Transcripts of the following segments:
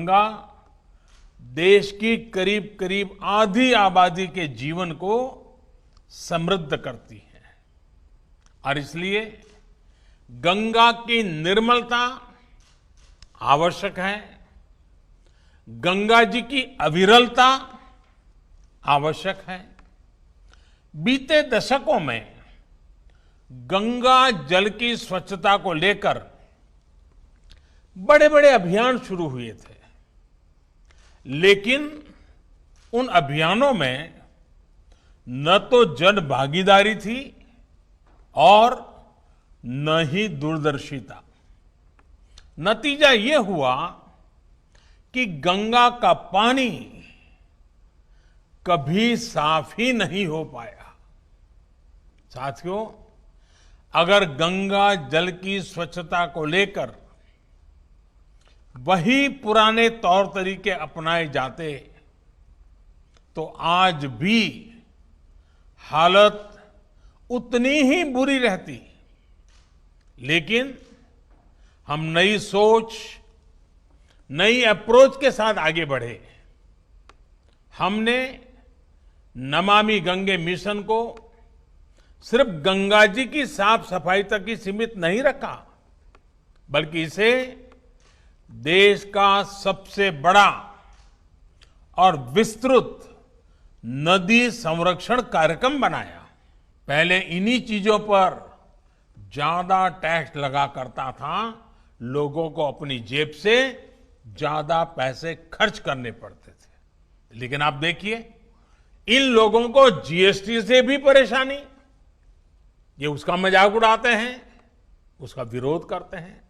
गंगा देश की करीब करीब आधी आबादी के जीवन को समृद्ध करती है और इसलिए गंगा की निर्मलता आवश्यक है। गंगा जी की अविरलता आवश्यक है। बीते दशकों में गंगा जल की स्वच्छता को लेकर बड़े बड़े अभियान शुरू हुए थे, लेकिन उन अभियानों में न तो जन भागीदारी थी और न ही दूरदर्शिता। नतीजा ये हुआ कि गंगा का पानी कभी साफ ही नहीं हो पाया। साथियों, अगर गंगा जल की स्वच्छता को लेकर वही पुराने तौर तरीके अपनाए जाते तो आज भी हालत उतनी ही बुरी रहती। लेकिन हम नई सोच, नई अप्रोच के साथ आगे बढ़े। हमने नमामि गंगे मिशन को सिर्फ गंगा जी की साफ सफाई तक ही सीमित नहीं रखा, बल्कि इसे देश का सबसे बड़ा और विस्तृत नदी संरक्षण कार्यक्रम बनाया। पहले इन्हीं चीजों पर ज्यादा टैक्स लगा करता था, लोगों को अपनी जेब से ज्यादा पैसे खर्च करने पड़ते थे। लेकिन आप देखिए, इन लोगों को जीएसटी से भी परेशानी। ये उसका मजाक उड़ाते हैं, उसका विरोध करते हैं।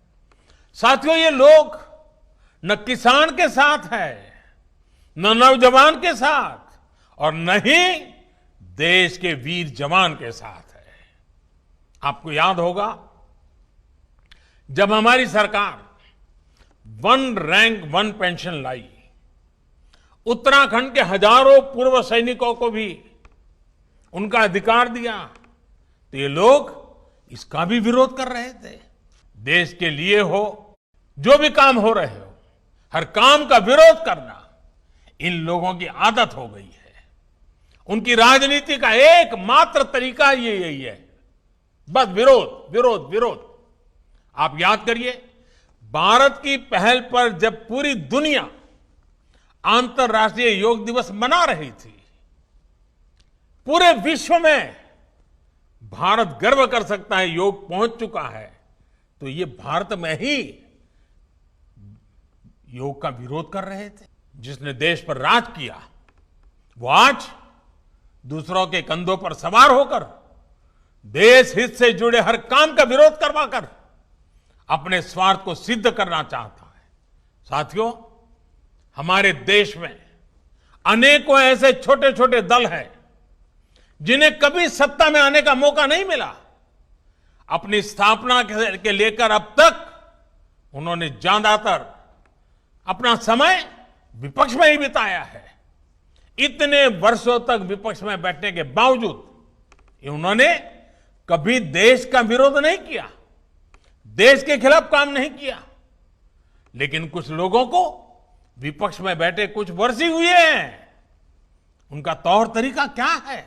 साथियों, ये लोग न किसान के साथ है, न नौजवान के साथ और न ही देश के वीर जवान के साथ है। आपको याद होगा, जब हमारी सरकार वन रैंक वन पेंशन लाई, उत्तराखंड के हजारों पूर्व सैनिकों को भी उनका अधिकार दिया, तो ये लोग इसका भी विरोध कर रहे थे। देश के लिए हो, जो भी काम हो रहे हो, हर काम का विरोध करना इन लोगों की आदत हो गई है। उनकी राजनीति का एकमात्र तरीका ये यही है, बस विरोध विरोध विरोध। आप याद करिए, भारत की पहल पर जब पूरी दुनिया अंतर्राष्ट्रीय योग दिवस मना रही थी, पूरे विश्व में भारत गर्व कर सकता है योग पहुंच चुका है, तो ये भारत में ही योग का विरोध कर रहे थे। जिसने देश पर राज किया, वो आज दूसरों के कंधों पर सवार होकर देश हित से जुड़े हर काम का विरोध करवाकर अपने स्वार्थ को सिद्ध करना चाहता है। साथियों, हमारे देश में अनेकों ऐसे छोटे छोटे दल हैं जिन्हें कभी सत्ता में आने का मौका नहीं मिला। अपनी स्थापना के लेकर अब तक उन्होंने ज्यादातर अपना समय विपक्ष में ही बिताया है। इतने वर्षों तक विपक्ष में बैठने के बावजूद उन्होंने कभी देश का विरोध नहीं किया, देश के खिलाफ काम नहीं किया। लेकिन कुछ लोगों को विपक्ष में बैठे कुछ वर्ष ही हुए हैं, उनका तौर तरीका क्या है,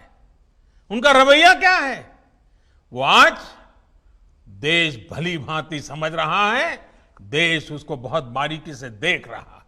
उनका रवैया क्या है, वो आज देश भली भांति समझ रहा है। देश उसको बहुत बारीकी से देख रहा है।